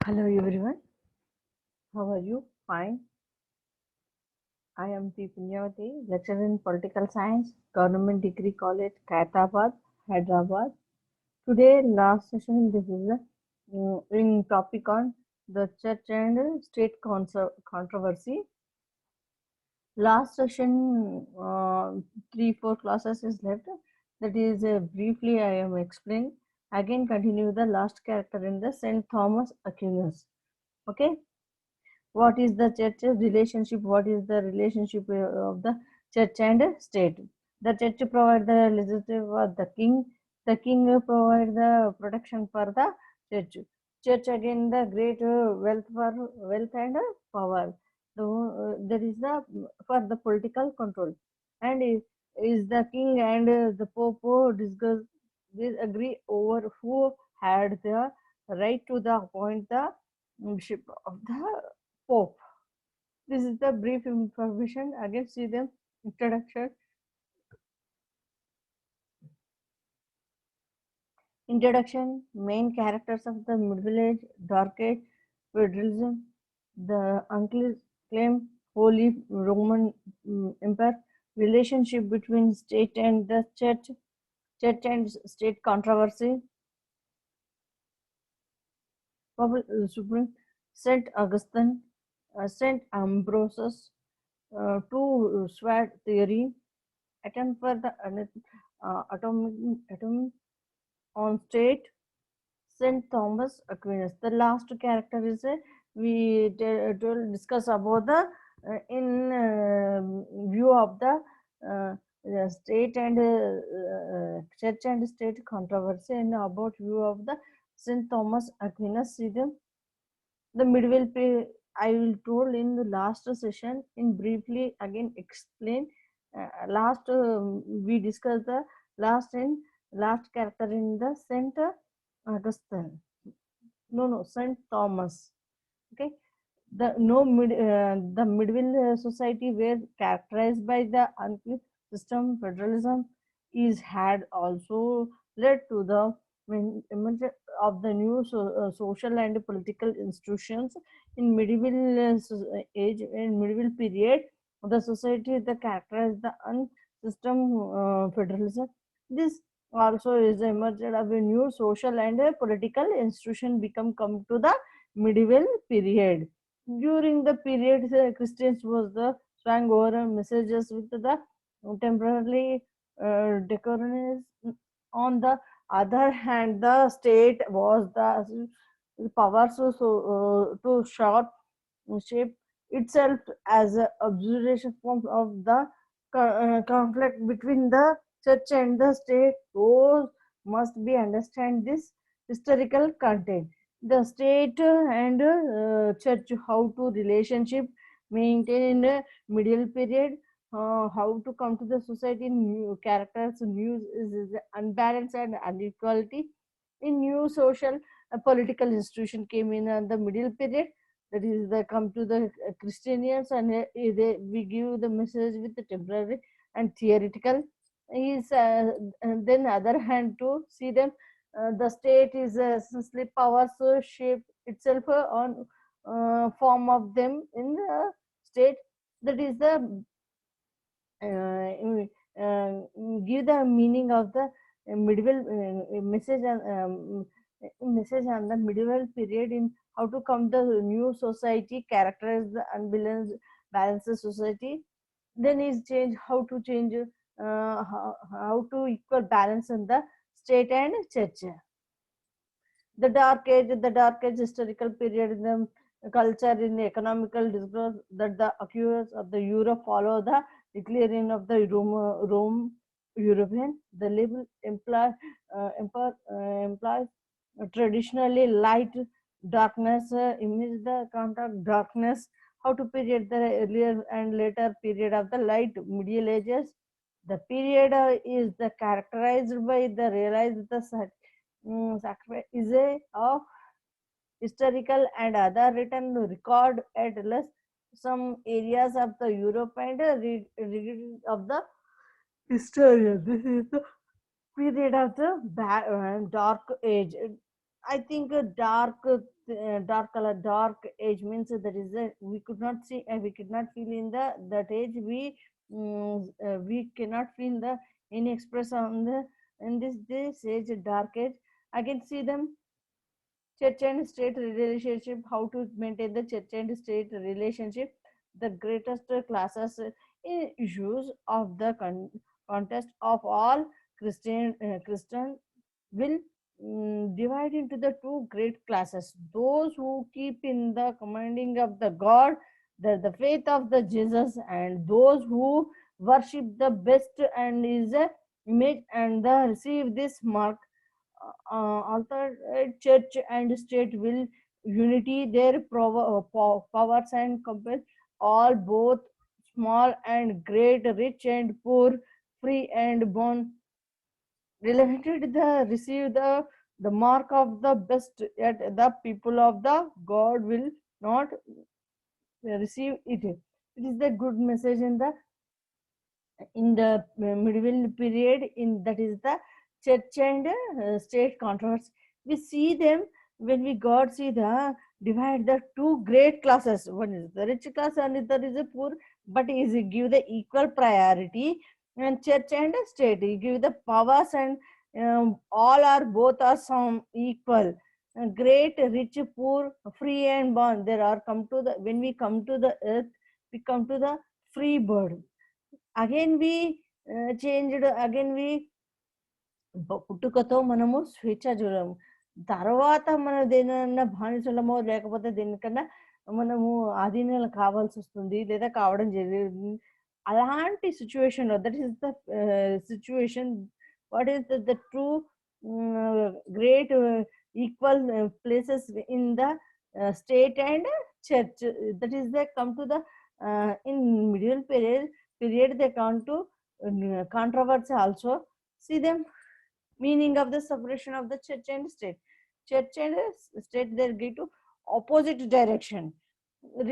Hello everyone, how are you? Fine. I am P. Punyavati, lecturer in Political Science, Government Degree College, Kaitabad, Hyderabad. Today, last session, this is a in topic on the church and state controversy. Last session, 3-4 classes is left. That is briefly I am explaining. Again, continue the last character in the Saint Thomas Aquinas. Okay. What is the church relationship? What is the relationship of the church and state? The church provide the legislative of the king provide the protection for the church again the great wealth for wealth and power. So there is the for the political control, and is the king and the pope discuss disagree over who had the right to the appoint the bishop of the Pope. This is the brief information. Again, see the introduction. Introduction. Main characters of the Middle Age, Dark Age, feudalism, the unclaimed Holy Roman Empire, relationship between state and the church and state controversy, Supreme Saint Augustine, Saint Ambrosius, two SWAT theory, attempt for the atomic on state, Saint Thomas Aquinas. The last character is we will discuss about the in view of the state and church and state controversy, and about view of the Saint Thomas Aquinas. See the medieval period. I will told in the last session in briefly again explain. Last we discussed the last character in the Saint Augustine. No, Saint Thomas. Okay, the medieval society were characterized by the unclear system federalism is had also led to the emergence of the new social and political institutions in medieval age and medieval period. The society that characterized the system federalism. This also is emerged of a new social and political institution become come to the medieval period. During the period, Christians was the swang over messages with the temporarily decorous. On the other hand, the state was the power to short shape itself as an observation form of the conflict between the church and the state. Those must be understand this historical content. The state and church, how to relationship maintain in a middle period, how to come to the society, new characters, news is unbalanced and inequality in new social political institution came in the middle period. That is the come to the Christians, and we give the message with the temporary and theoretical is and then other hand to see them the state is essentially power so shape itself on form of them in the state. That is the give the meaning of the medieval message and message on the medieval period in how to come the new society characterize the unbalanced balanced society. Then is change how to change how to equal balance in the state and church. The dark age historical period in the culture in the economical discourse that the accusers of the Europe follow the declaration of the Rome European. The label implies traditionally light, darkness, image the contact darkness. How to period the earlier and later period of the light Middle Ages. The period is the characterized by the realized the sacrifice is a of historical and other written record at least some areas of the Europe and read of the historian. This is the period of the dark age. I think dark dark color. Dark age means that is the we could not see, we could not feel in the that age. We cannot feel the any express on the in this age, dark age. I can see them church and state relationship. How to maintain the church and state relationship? The greatest classes issues of the contest of all Christian will divide into the two great classes: those who keep in the commanding of the God, the faith of the Jesus, and those who worship the best and his image and receive this mark. Alternate church and state will unity their powers and compel all, both small and great, rich and poor, free and bond, related the receive the mark of the best. Yet the people of the God will not receive it. It is the good message in the medieval period, in that is the church and state controversy. We see them when we God see the divide the two great classes. One is the rich class and the is the poor, but is give the equal priority. And church and state, he give the powers, and all are both are some equal. Great, rich, poor, free and born. There are come to the when we come to the earth, we come to the free bird. Again we changed. Again we పుట్టుకతో మనము స్వేచ్ఛ చూడము. తర్వాత మన దేనికన్నా బానిసలమో లేకపోతే దేనికన్నా మనము అధీనాలు కావాల్సి వస్తుంది, లేదా కావడం జరిగింది. అలాంటి సిచ్యువేషన్లో, that is the situation. What is the true great equal places in the state and church? That is they come to the in medieval period they come to controversy also. See them meaning of the separation of the church and state. Church and state, they give to opposite direction.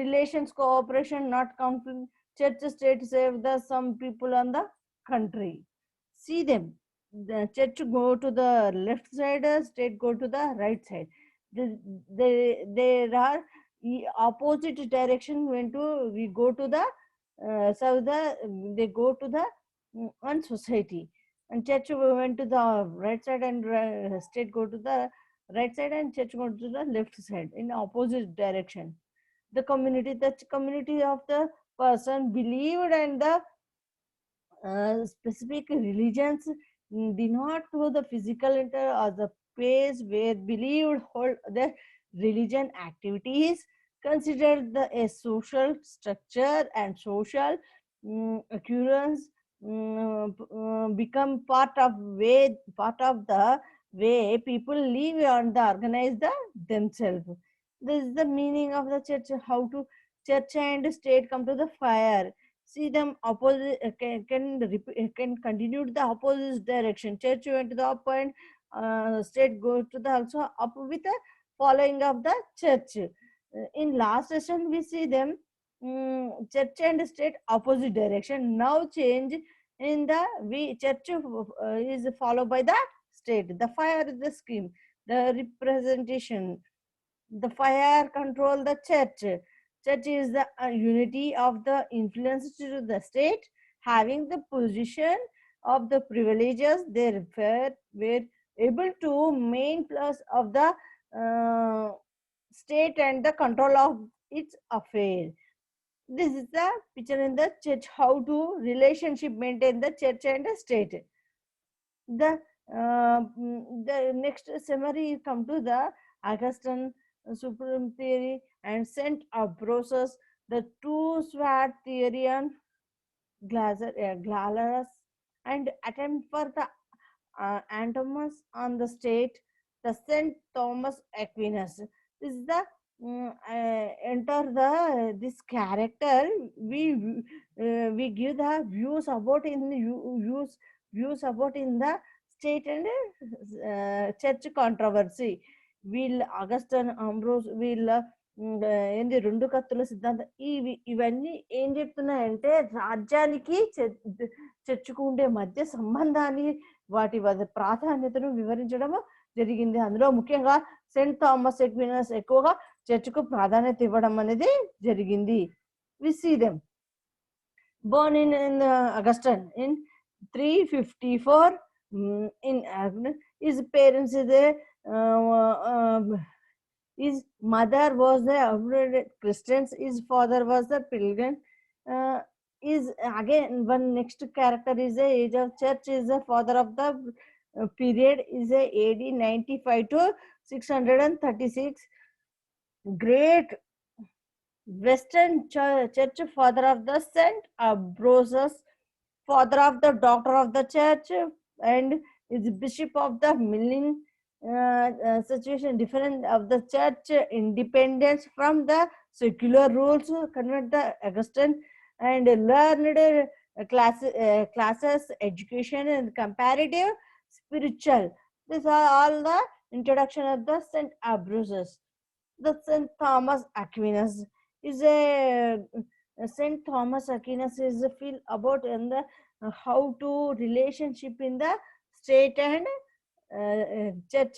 Relations, cooperation, not conflict. Church state save the some people on the country. See them, the church go to the left side, state go to the right side. There are opposite direction. When to we go to the so they go to the one society, and church went to the right side, and state go to the right side, and church go to the left side in opposite direction. The community of the person believed, and the specific religions did not know the physical inter or the place where believed hold the religion activities, considered a social structure and social occurrence, become part of the way people live and organize themselves. This is the meaning of the church. How to church and state come to the fire. See them opposite, can continue to the opposite direction. Church went to the up, and state go to the also up with the following of the church. In last session we see them church and state opposite direction. Now change in the we church is followed by the state. The fire is the scheme, the representation. The fire control the church. Church is the unity of the influence to the state, having the position of the privileges. They were able to main plus of the state and the control of its affair. This is the picture in the church, how to relationship maintain the church and the state. The next summary come to the Augustine supreme theory and Saint Ambrose, the two sword theory on Glalerus, and attempt for the Antomus on the state, the Saint Thomas Aquinas. This is the enter the this character. We give the views about in the views about in the state and church controversy. వీళ్ళ అగస్టన్ అంబ్రోస్ వీళ్ళ ఏంది రెండు కత్తుల సిద్ధాంతం ఇవన్నీ ఏం చెప్తున్నాయంటే రాజ్యానికి చర్చకు ఉండే మధ్య సంబంధాన్ని వాటి ప్రాధాన్యతను వివరించడం జరిగింది. అందులో ముఖ్యంగా సెయింట్ థామస్ ఎక్వినస్ ఎక్కువగా చర్చ్కు ప్రాధాన్యత ఇవ్వడం అనేది జరిగింది. We see them born in Augustine in 354. In his parents is a his mother was a Christian, his father was a pilgrim. Is again one next character is a age of church, is the father of the period, is a AD 95 to 636. Great Western Church, father of the Saint Ambrosius, father of the Doctor of the Church, and is bishop of the Milling situation, different of the Church independence from the secular rules, convert the Augustine, and learned classes, education, and comparative spiritual. These are all the introduction of the Saint Ambrosius. The Saint Thomas Aquinas is a Saint Thomas Aquinas is a feel about in the how to relationship in the state and church,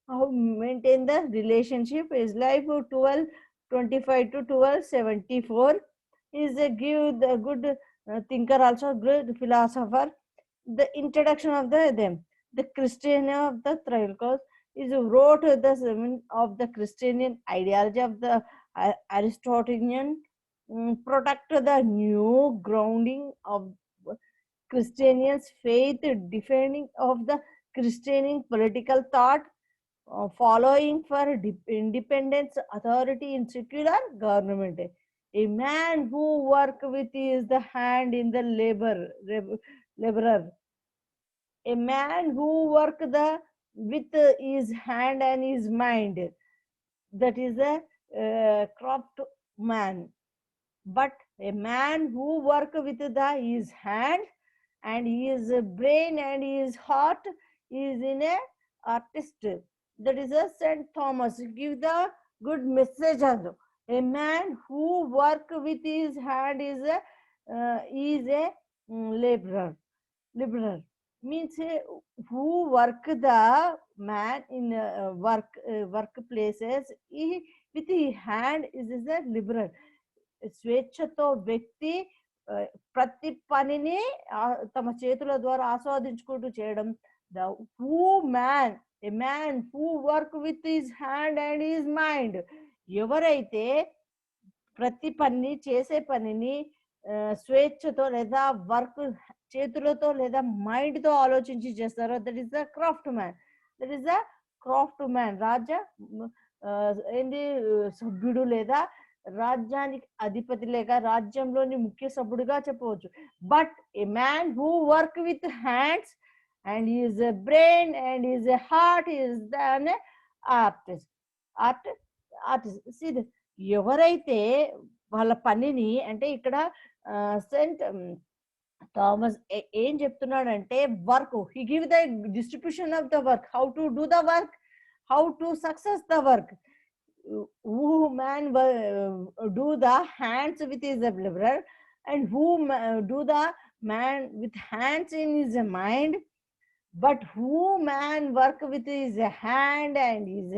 how maintain the relationship. His life 1225 to 1274 is a give the good thinker, also good philosopher. The introduction of the Christian of the Trials is wrote the seven of the Christian ideology of the Aristotelian, protect the new grounding of Christian's faith, defending of the Christian political thought, following for independence, authority in secular government. A man who work with is the hand in the laborer. A man who work with his hand and his mind, that is a cropped man. But a man who work with his hand and his brain and his heart is in a artist. That is a Saint Thomas give the good message also. A man who work with his hand is a laborer. Liberal means who work the man in workplaces with his hand is a liberal. స్వేచ్ఛతో వ్యక్తి ప్రతి పనిని తమ చేతుల ద్వారా ఆస్వాదించుకుంటూ చేయడం. The who man, a man who work with his hand and his mind, ఎవరైతే ప్రతి పని చేసే పనిని స్వేచ్ఛతో లేదా వర్క్ చేతులతో లేదా మైండ్తో ఆలోచించి చేస్తారో, that is the craft man. That is the craft man. ఏంది సభ్యుడు లేదా రాజ్యానికి అధిపతి లేక రాజ్యంలోని ముఖ్య సభ్యుడుగా చెప్పవచ్చు. But A man who work with hands and is a brain and is a heart is the artist. Artist ఎవరైతే వాళ్ళ పనిని, అంటే ఇక్కడ సెయింట్ థామస్ ఏం చెప్తున్నాడంటే, work he give the distribution of the work, how to do the work, how to success the work. Who man do the hands with his liberal, and who do the man with hands in his mind. But who man work with his hand and his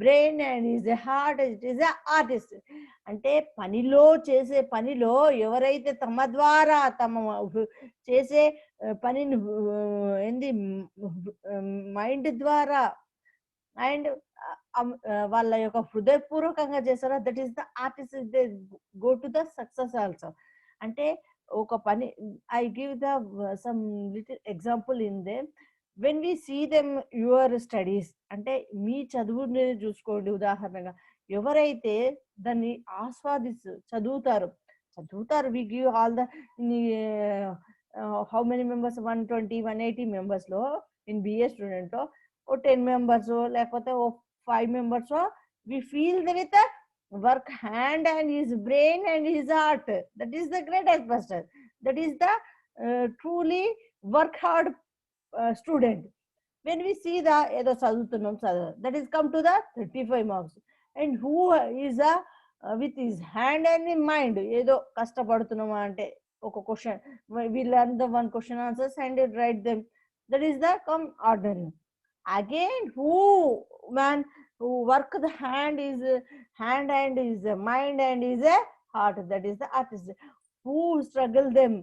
brain and his heart, it is a artist. అంటే పనిలో చేసే పనిలో ఎవరైతే తమ ద్వారా తమ చేసే పనిని ఏంది మైండ్ ద్వారా అండ్ వాళ్ళ యొక్క హృదయపూర్వకంగా చేస్తారో, that is the artist. They go to the success also. అంటే ఒక పని, I give the some little example in they. When we see them your studies, అంటే మీ చదువుని చూసుకోండి. ఉదాహరణగా ఎవరైతే దాన్ని ఆస్వాదిస్తూ చదువుతారు we give all the how many members, 120 180 మెంబర్స్లో ఇన్ బిఏ స్టూడెంట్లో 10 మెంబర్స్ లేకపోతే 5 members we feel with work hand and his brain and his heart. That is the greatest person. That is the truly work hard student. When we see the ఏదో చదువుతున్నాం that is come to the 35 marks. And who is with his hand and in mind, ఏదో కష్టపడుతున్నామా అంటే ఒక question, we learn the one question answers and write them. That is the come ordinary. Again, who man who work the hand is hand and is a mind and is a heart, that is the artist. Who struggle them,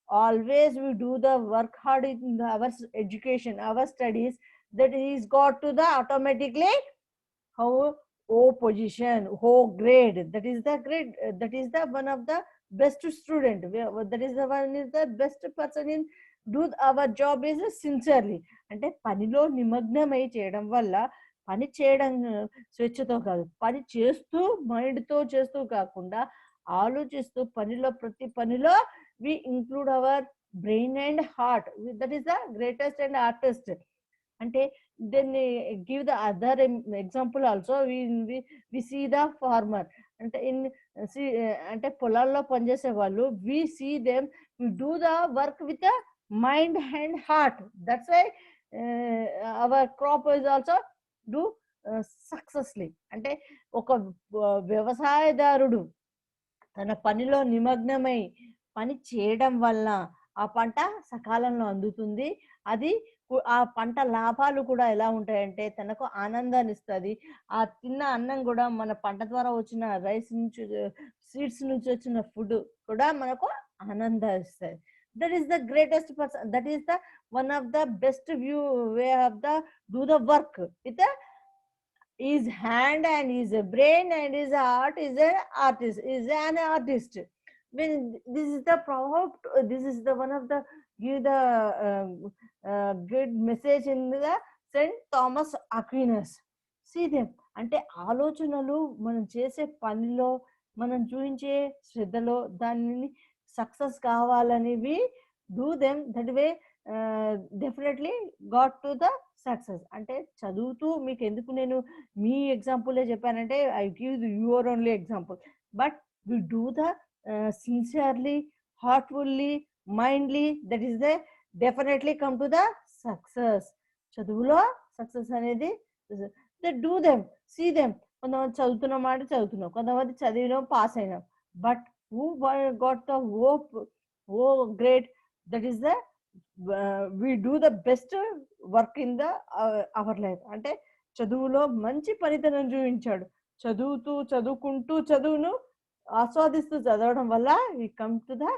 always we do the work hard in our education, our studies, that is got to the automatically how O position, O grade. That is the grade. That is the one of the best student. That is the one is the best person in do our job is sincerely. అంటే పనిలో నిమగ్నమై చేయడం వల్ల పని చేయడం స్వేచ్ఛతో కాదు, పని చేస్తూ మైండ్తో చేస్తూ కాకుండా ఆలోచిస్తూ పనిలో ప్రతి పనిలో we include our brain and heart. That is the greatest and hardest. అంటే then give the other example also. We see the farmer అంటే in see అంటే పొలాల్లో పనిచేసే వాళ్ళు, we see them, we do the work with the mind and heart. That's why our crop is also do successfully. అంటే ఒక వ్యవసాయదారుడు తన పనిలో నిమగ్నమై పని చేయడం వల్ల ఆ పంట సకాలంలో అందుతుంది. అది ఆ పంట లాభాలు కూడా ఎలా ఉంటాయంటే తనకు ఆనందాన్ని ఇస్తుంది. ఆ తిన్న అన్నం కూడా మన పంట ద్వారా వచ్చిన రైస్ నుంచి, సీడ్స్ నుంచి వచ్చిన ఫుడ్ కూడా మనకు ఆనందాన్ని ఇస్తుంది. That is the greatest person. That is the one of the best view way of the do the work with his hand and his brain and his heart. Is an artist, is an artist. When this is the proverb, this is the one of the give the good message in the Saint Thomas Aquinas. See them. అంటే ఆలోచనలు మనం చేసే పనిలో మనం చూపించే శ్రద్ధలో దానిని success కావాలనేవి do them that way definitely got to the success. అంటే చదువుతూ మీకు ఎందుకు నేను మీ ఎగ్జాంపులే చెప్పానంటే I give your only example, but we do the sincerely, heartfully, mindly, that is the definitely come to the success. చదువులో సక్సెస్ అనేది డూ దెమ్, సీ దెమ్. కొంతమంది చదువుతున్న మాట చదువుతున్నాం, కొంతమంది చదివినాం పాస్ అయినాం, but who got the hope, oh great, that is the we do the best work in the our life. అంటే చదువులో మంచి పనితనం చూపించాడు, చదువుకుంటూ చదువును ఆస్వాదిస్తూ చదవడం వల్ల we come to the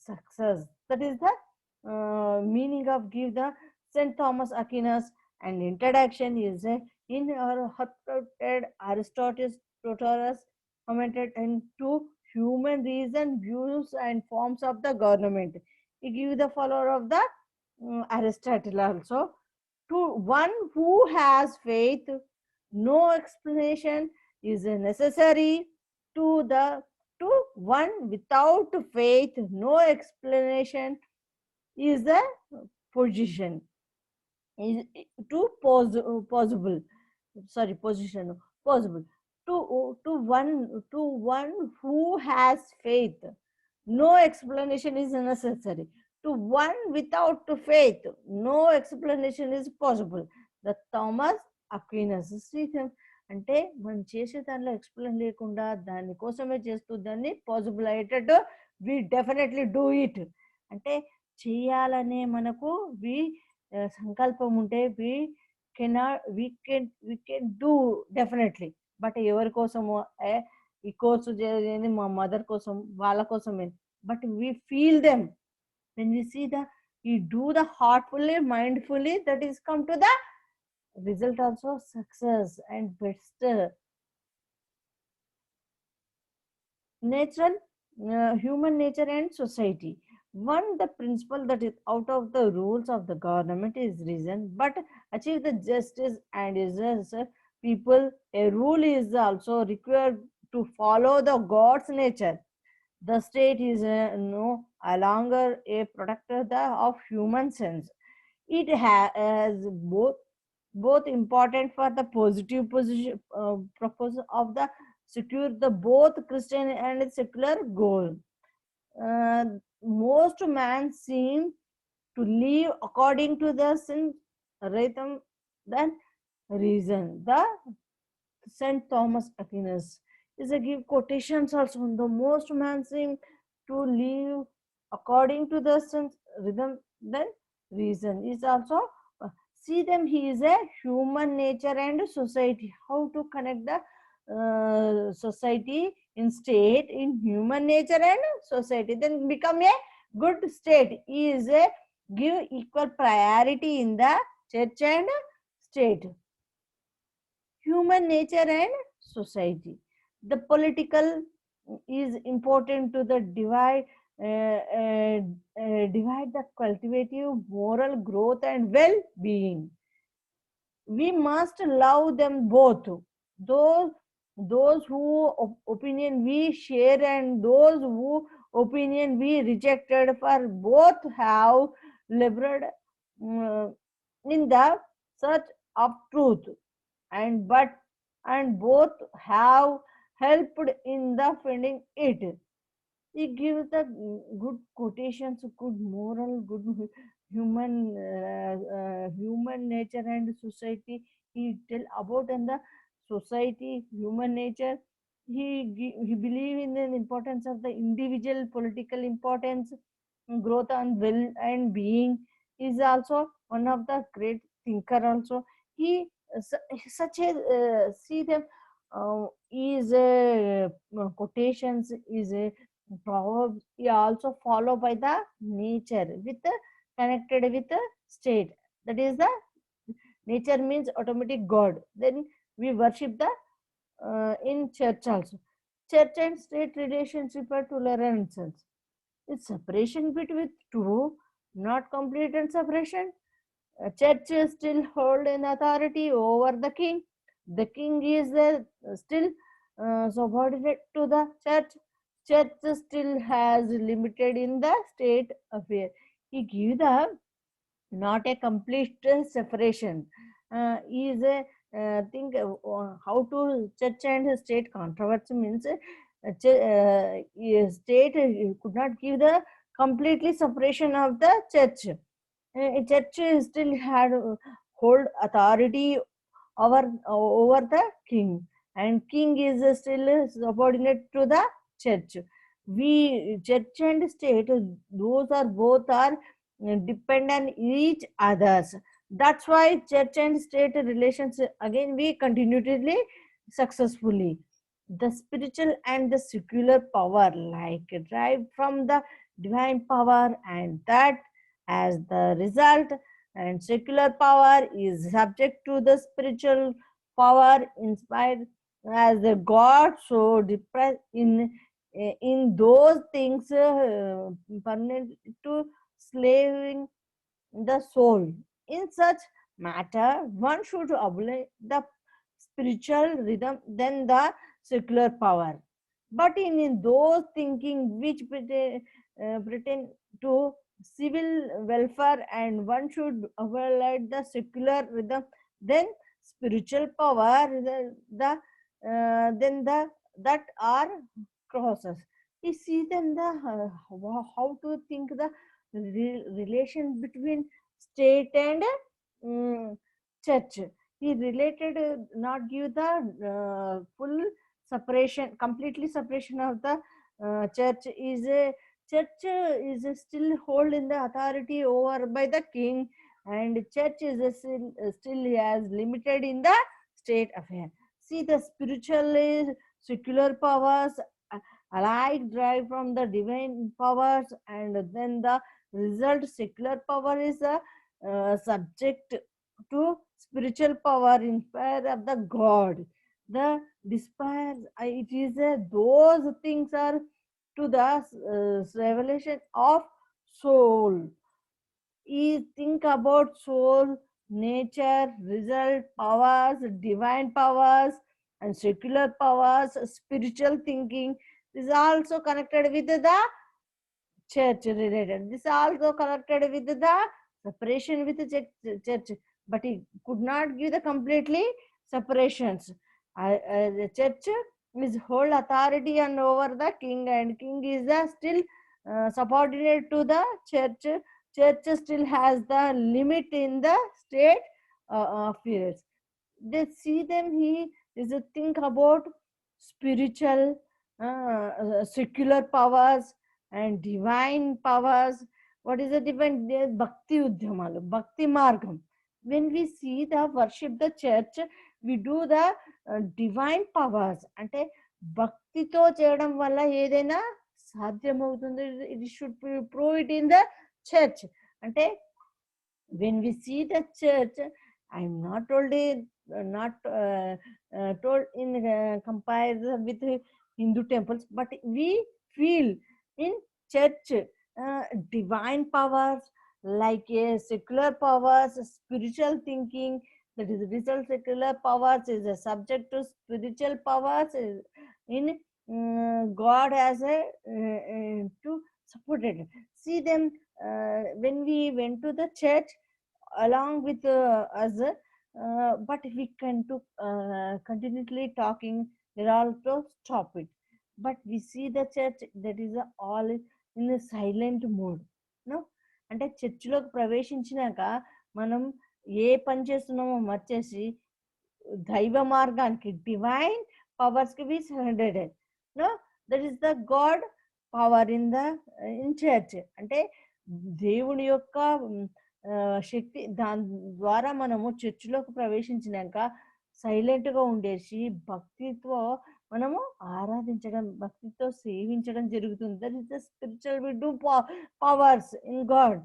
success. That is the meaning of give the Saint Thomas Aquinas. And introduction is in our Aristotle Protagoras commented into human reason, views and forms of the government. He give the follower of the Aristotle also. To one who has faith, no explanation is necessary. To one without faith, no explanation is a position. Is to possible. Sorry, position possible. To one who has faith, no explanation is necessary. To one without faith, no explanation is possible. The Thomas Aquinas. అంటే మనం చేసే దానిలో explain లేకుండా దానికోసమే చేస్తూ దాన్ని possible అయ్యేటట్టు we definitely do it. అంటే చేయాలనే మనకు సంకల్పం ఉంటే we can do definitely. But ఎవరి కోసము ఈ కోర్సు చేయాలి మా మదర్ కోసం వాళ్ళ కోసమే, but we feel them when we see the we do the heartfully, mindfully, that is come to the result also success and best. Natural human nature and society. One, the principle that is out of the rules of the government is reason, but achieve the justice and is people. A rule is also required to follow the God's nature. The state is no longer a protector of human sense. It has both important for the positive position purpose of the secure the both Christian and secular goal. Most men seem to live according to the sin rhythm than reason. The Saint Thomas Aquinas is a give quotations also. The most men seem to live according to the sense rhythm, then reason is also see them. He is a human nature and society. How to connect the society in state, in human nature and society, then become a good state. He is a give equal priority in the church and state, human nature and society. The political is important to the divide the cultivative moral growth and well-being. We must love them both. Those who opinion we share and those who opinion we rejected, for both have labored mm, in the search of truth, and but and both have helped in the finding it. He gives the good quotations, good moral, good human nature and society. He tell about in the society, human nature. He believe in the importance of the individual, political importance, growth and will and being. Is also one of the great thinker. Also, he such a see them is a quotations is a proverbs. He also followed by the nature with the connected with the state. That is the nature means automatic God. Then we worship the in church also. Church and state relationship are tolerances. It's separation between two, not complete and separation. A church is still hold an authority over the king. The king is still subordinate to the church. Church still has limited in the state affair. He give the not a complete separation. Is a think how to church and state controversy means state could not give the completely separation of the church. Church still had hold authority over the king, and king is still subordinate to the church. We church and state, those are both are dependent each others. That's why church and state relations again we continually successfully. The spiritual and the secular power like drive from the divine power, and that as the result, and secular power is subject to the spiritual power inspired as the god. So depressed in those things permanent to slaving the soul. In such matter, one should obey the spiritual rhythm than the secular power. But in those thinking which pretend to civil welfare, and one should avoid the secular rhythm, then spiritual power, then the that are crosses. You see then the how to think the relation between state and church. He related not give the full separation, completely separation of the church. Is a church is still hold in the authority over by the king, and church is still as limited in the state affair. See the spiritual is secular powers alike drive from the divine powers, and then the result secular power is subject to spiritual power in spite of the god. The despair, it is those things are to the revelation of soul. You think about soul, nature, result, powers, divine powers, and secular powers, spiritual thinking. This is also connected with the church related. This also connected with the separation with the church, but he could not give the completely separations. The church is whole authority and over the king, and king is the still subordinate to the church. Church still has the limit in the state affairs. They see them. He is a think about spiritual, secular powers, and divine powers. What is the divine? Bhakti Udyamalu, Bhakti Margam. When we see the worship the church, we do the divine powers. అంటే భక్తితో చేయడం వల్ల ఏదైనా సాధ్యమవుతుంది. It should prove it in the church. అంటే when we see the church, I'm not told told in comparison with Hindu temples, but we feel in church divine powers, like a secular powers, spiritual thinking. That is result secular powers is a subject to spiritual powers in God as a to support it. See them when we went to the church along with us, but we can to continuously talking, there also stop it. But we see the church that is all in a silent mode. No, అంటే చర్చిలోకి ప్రవేశించినాక మనం ఏ పని చేస్తున్నామో మర్చేసి దైవ మార్గానికి divine powers కి we surrendered. No, that is the God power in church. అంటే దేవుని యొక్క శక్తి, దాని ద్వారా మనము చర్చిలోకి ప్రవేశించినాక సైలెంట్ గా ఉండేసి భక్తితో మనము ఆరాధించడం, భక్తితో సేవించడం జరుగుతుంది. That is the spiritual we do powers in God.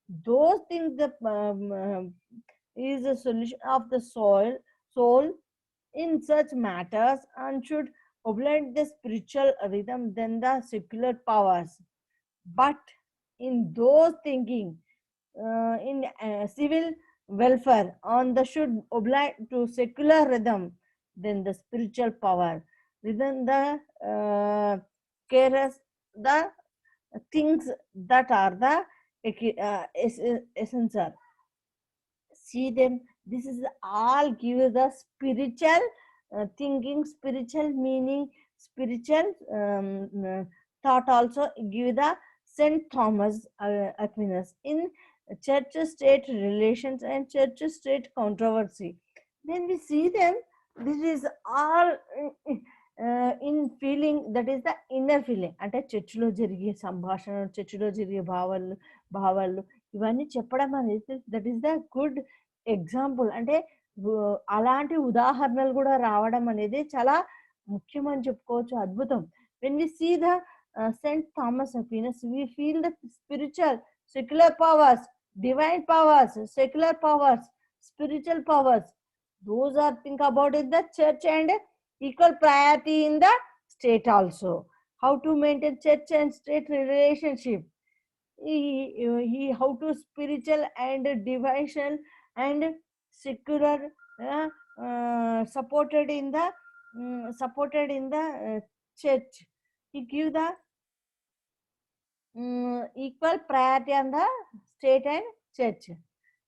those things the is a solution of the soul in such matters, and should oblige the spiritual rhythm than the secular powers. But in those thinking in civil welfare on the should oblige to secular rhythm than the spiritual power. Within the cares the things that are the essential. See them, this is all give the spiritual thinking, spiritual meaning, spiritual thought. Also give the Saint Thomas Aquinas in church state relations and church state controversy. When we see them, this is all in feeling, that is the inner feeling. అంటే చర్చిలో జరిగే సంభాషణ, చర్చిలో జరిగే భావాలు ఇవన్నీ చెప్పడం అనేది that is the good example. అంటే అలాంటి ఉదాహరణలు కూడా రావడం అనేది చాలా ముఖ్యం అని చెప్పుకోవచ్చు, అద్భుతం. When we see the Saint Thomas Aquinas, we feel the spiritual secular powers, divine powers, secular powers, spiritual powers. Those are think about in the church and equal priority in the state also. How to maintain church and state relationship. How to spiritual and divine and secular supported in the church. He give the equal priority on the state and church.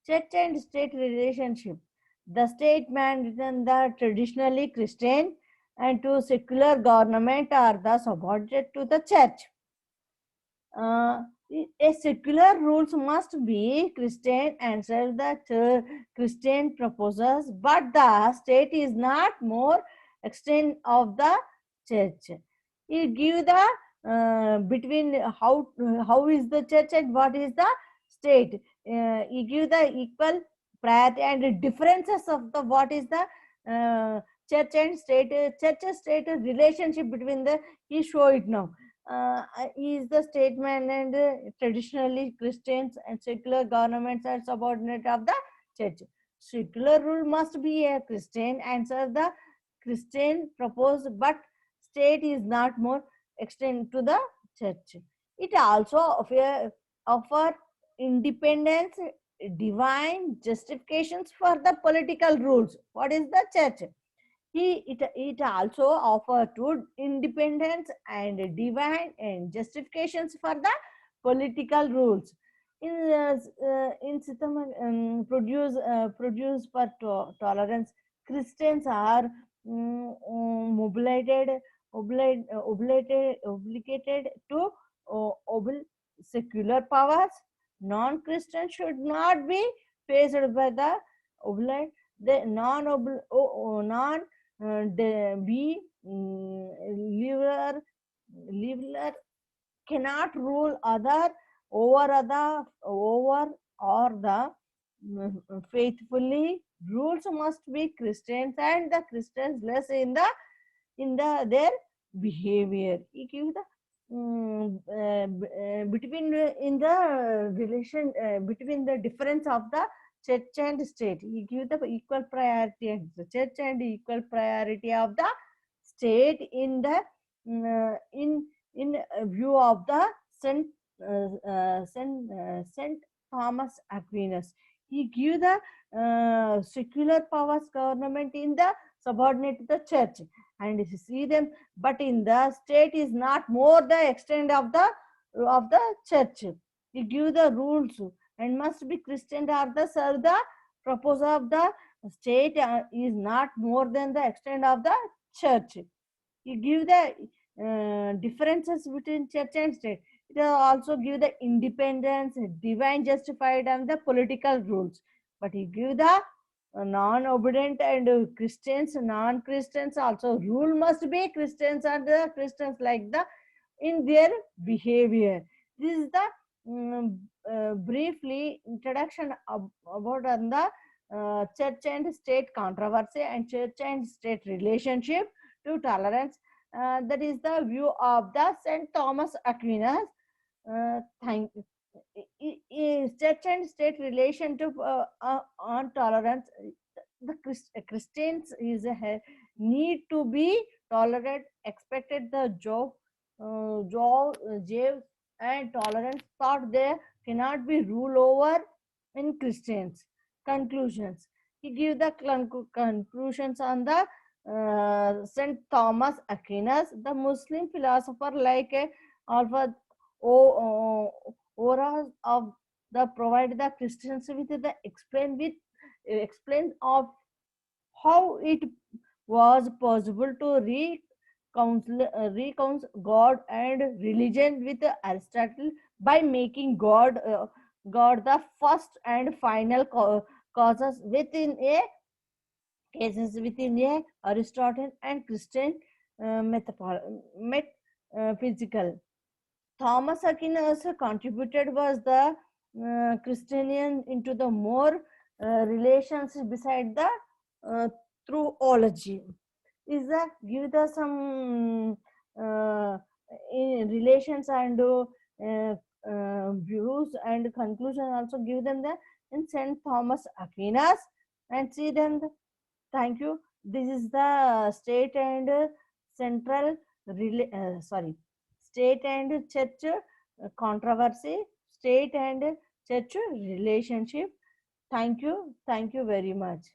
Church and state relationship. The state man within the traditionally Christian and to secular government are the subordinate to the church. A secular rules must be Christian and serve the Christian proposals, but the state is not more extent of the church. You give the between how is the church and what is the state. You give the equal priority and differences of the what is the church and state. Church and state relationship between the, he show it now. He is the statesman and traditionally Christians and secular governments are subordinate of the church. Secular rule must be a Christian and serve the Christian proposed, but state is not more extend to the church. It also offer independence, divine justifications for the political rules. What is the church? It also offer to independence and divine and justifications for the political rules. In Sitam produce for tolerance, Christians are obligated to obey secular powers. Non-Christians should not be faced by the obliged. The non be liberal cannot rule over or the faithfully. Rules must be Christians and the Christians less in their behavior. He gives the between in the relation between the difference of the church and state. He gives the equal priority of the church and equal priority of the state in the in view of the Saint Thomas Aquinas. He gives the secular powers government in the subordinate to the church, and if you see them, but in the state is not more the extent of the church. He give the rules and must be Christian or the serve the purpose of the state is not more than the extent of the church. You give the differences between church and state. It also give the independence, divine justified, and the political rules. But he give the non-obedient and Christians, non-Christians also rule must be Christians and the Christians like the in their behavior. This is the briefly introduction about on the church and state controversy and church and state relationship to tolerance. That is the view of the Saint Thomas Aquinas. Thank church and state relation to on tolerance. The Christians is a need to be tolerant, expected the Jews and tolerance thought they cannot be ruled over in Christians. Conclusions. He give the conclusions on the Saint Thomas Aquinas, the Muslim philosopher, like a Alpha Ora of the provide the Christians with the explain of how it was possible to reconcile God and religion with Aristotle by making God the first and final causes within a cases within a Aristotle and Christian metaphysical. Thomas Aquinas contributed was the Christian into the more relations beside the theology. Is that give the some in relations and views and conclusion also give them the in Saint Thomas Aquinas and see them. Thank you. This is the state and central state and church controversy, state and church relationship. Thank you very much.